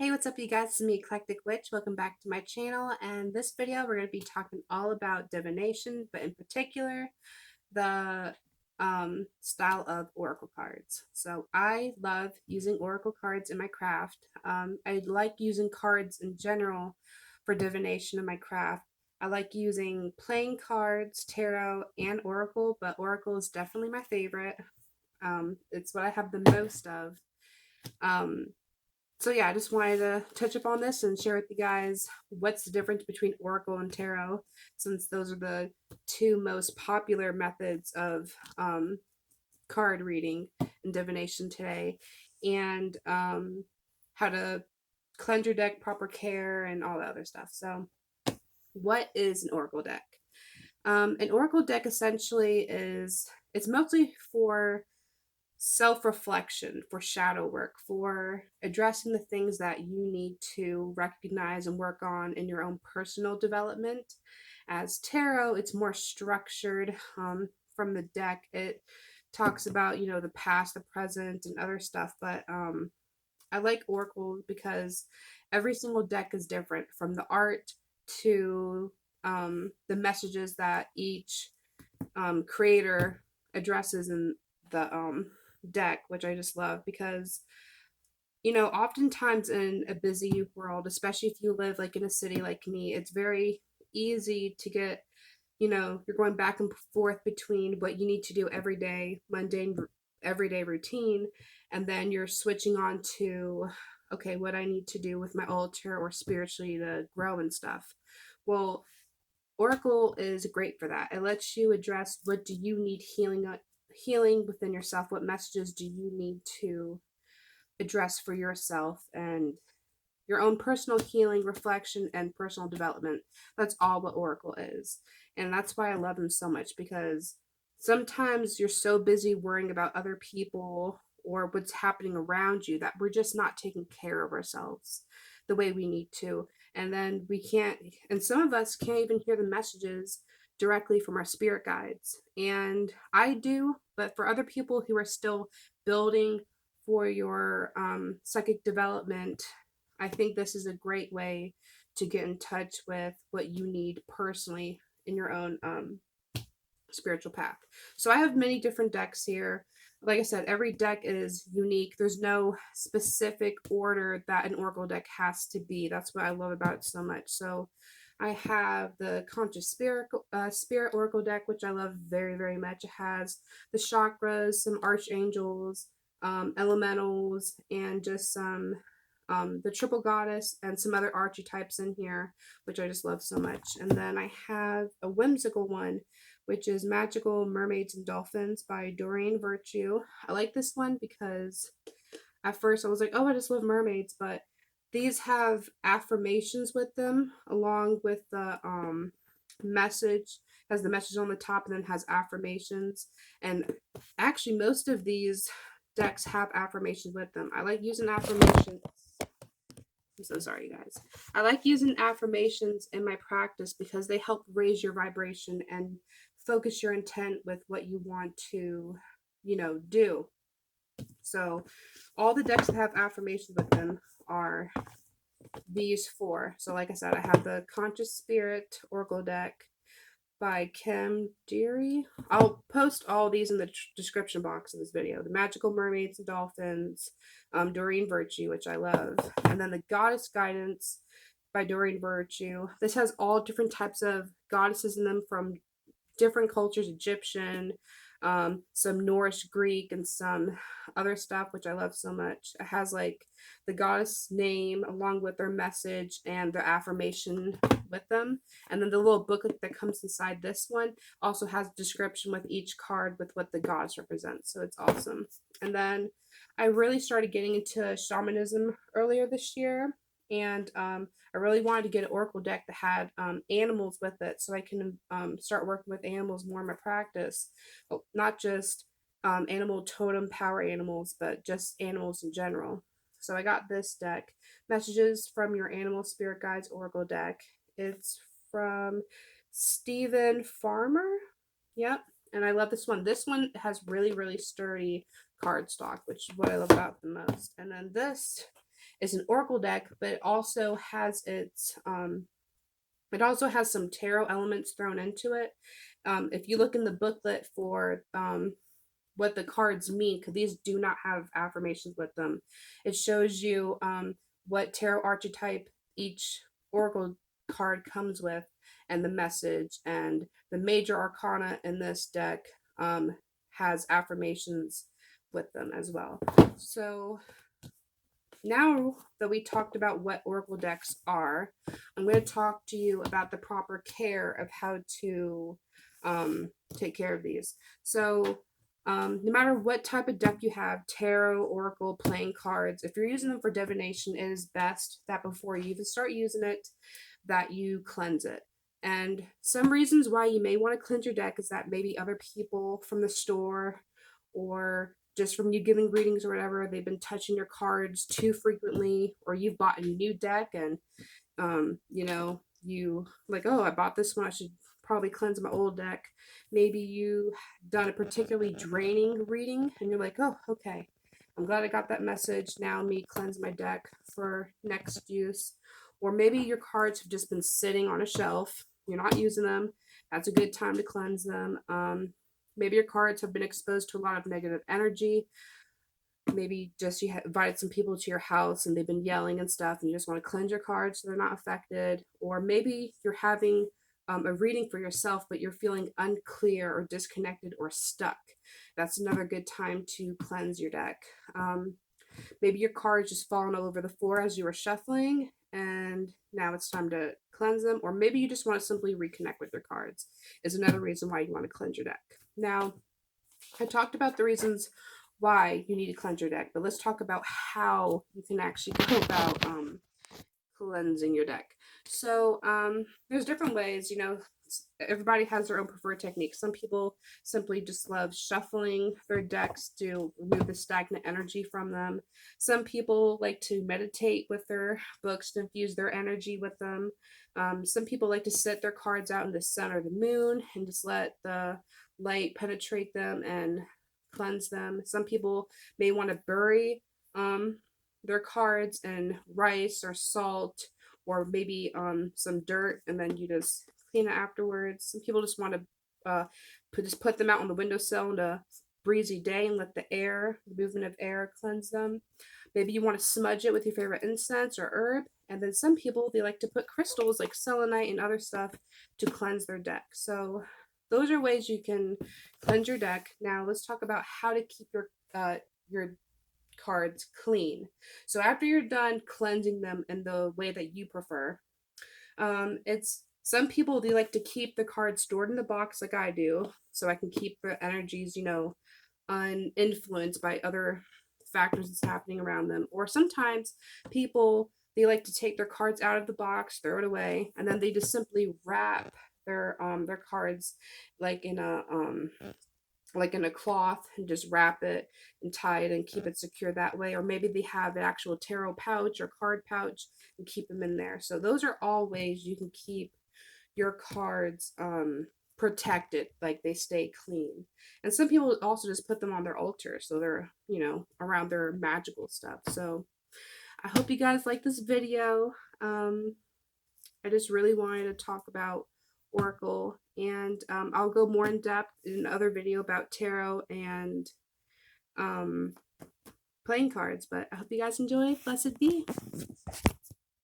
Hey, what's up you guys? It's me, Eclectic Witch. Welcome back to my channel, and this video we're going to be talking all about divination, but in particular the style of oracle cards. So I love using oracle cards in my craft. I like using cards in general for divination in my craft. I like using playing cards, tarot, and oracle, but oracle is definitely my favorite. It's what I have the most of. Um, so yeah, I just wanted to touch up on this and share with you guys what's the difference between Oracle and Tarot, since those are the two most popular methods of card reading and divination today, and how to cleanse your deck, proper care, and all the other stuff. So what is an Oracle deck? An Oracle deck essentially it's mostly for self-reflection, for shadow work, for addressing the things that you need to recognize and work on in your own personal development. As tarot, it's more structured. From the deck, it talks about the past, the present, and other stuff. But I like oracle because every single deck is different, from the art to the messages that each creator addresses in the deck, which I just love because oftentimes in a busy world, especially if you live like in a city like me, it's very easy to get, you're going back and forth between what you need to do every day, mundane everyday routine, and then you're switching on to, okay, what I need to do with my altar or spiritually to grow and stuff. Well, Oracle is great for that. It lets you address what do you need healing within yourself. What messages do you need to address for yourself and your own personal healing, reflection, and personal development. That's all what Oracle is. And that's why I love them so much, because sometimes you're so busy worrying about other people or what's happening around you that we're just not taking care of ourselves the way we need to. And then we can't, and some of us can't even hear the messages directly from our spirit guides. And I do, but for other people who are still building for your psychic development, I think this is a great way to get in touch with what you need personally in your own spiritual path. So I have many different decks here. Like I said, every deck is unique. There's no specific order that an oracle deck has to be. That's what I love about it so much. So I have the Conscious Spirit Oracle deck, which I love very, very much. It has the chakras, some archangels, elementals, and just some the triple goddess and some other archetypes in here, which I just love so much. And then I have a whimsical one, which is Magickal, Mermaids, and Dolphins by Doreen Virtue. I like this one because at first I was like, oh, I just love mermaids, but these have affirmations with them along with the message. Has the message on the top and then has affirmations. And actually most of these decks have affirmations with them. I like using affirmations. I'm so sorry, you guys. I like using affirmations in my practice because they help raise your vibration and focus your intent with what you want to, do. So all the decks that have affirmations with them are these four. So like I said, I have the Conscious Spirit Oracle deck by Kim Deary. I'll post all these in the description box of this video. The Magickal, Mermaids and Dolphins, Doreen Virtue, which I love, and then the Goddess Guidance by Doreen Virtue. This has all different types of goddesses in them from different cultures, Egyptian, some Norse, Greek, and some other stuff, which I love so much. It has like the goddess name along with their message and the affirmation with them. And then the little booklet that comes inside this one also has a description with each card with what the goddess represents. So it's awesome. And then I really started getting into shamanism earlier this year. And I really wanted to get an oracle deck that had animals with it, so I can start working with animals more in my practice. Well, not just animal totem power animals, but just animals in general. So I got this deck, Messages from Your Animal Spirit Guides Oracle deck. It's from Stephen Farmer. Yep. And I love this one. This one has really, really sturdy cardstock, which is what I love about the most. And then this It's an oracle deck, but it also has some tarot elements thrown into it. If you look in the booklet for what the cards mean, because these do not have affirmations with them, it shows you what tarot archetype each oracle card comes with and the message. And the major arcana in this deck has affirmations with them as well. So now that we talked about what oracle decks are, I'm going to talk to you about the proper care of how to take care of these. So no matter what type of deck you have, tarot, oracle, playing cards, if you're using them for divination, it is best that before you even start using it, that you cleanse it. And some reasons why you may want to cleanse your deck is that maybe other people from the store or just from you giving readings or whatever, they've been touching your cards too frequently, or you've bought a new deck and you like, oh, I bought this one, I should probably cleanse my old deck. Maybe you done a particularly draining reading and you're like, oh, okay, I'm glad I got that message. Now me cleanse my deck for next use. Or maybe your cards have just been sitting on a shelf, you're not using them. That's a good time to cleanse them. Maybe your cards have been exposed to a lot of negative energy. Maybe just you invited some people to your house and they've been yelling and stuff, and you just want to cleanse your cards so they're not affected. Or maybe you're having a reading for yourself, but you're feeling unclear or disconnected or stuck. That's another good time to cleanse your deck. Maybe your cards just falling all over the floor as you were shuffling, and now it's time to cleanse them. Or maybe you just want to simply reconnect with your cards, is another reason why you want to cleanse your deck. Now, I talked about the reasons why you need to cleanse your deck, but let's talk about how you can actually go about cleansing your deck. So there's different ways, everybody has their own preferred technique. Some people simply just love shuffling their decks to remove the stagnant energy from them. Some people like to meditate with their books to infuse their energy with them. Some people like to set their cards out in the sun or the moon and just let the light penetrate them and cleanse them. Some people may want to bury their cards in rice or salt or maybe some dirt, and then you just clean it afterwards. Some people just want to put them out on the windowsill in a breezy day and let the movement of air cleanse them. Maybe you want to smudge it with your favorite incense or herb. And then some people, they like to put crystals like selenite and other stuff to cleanse their deck. So those are ways you can cleanse your deck. Now let's talk about how to keep your cards clean. So after you're done cleansing them in the way that you prefer, it's some people, they like to keep the cards stored in the box like I do, so I can keep the energies, uninfluenced by other factors that's happening around them. Or sometimes people, they like to take their cards out of the box, throw it away, and then they just simply wrap their cards like in a cloth and just wrap it and tie it and keep it secure that way. Or maybe they have an actual tarot pouch or card pouch and keep them in there. So those are all ways you can keep your cards protected, like they stay clean. And some people also just put them on their altar, so they're around their magical stuff. So I hope you guys like this video. I just really wanted to talk about Oracle, and I'll go more in depth in another video about tarot and playing cards. But I hope you guys enjoy. Blessed be.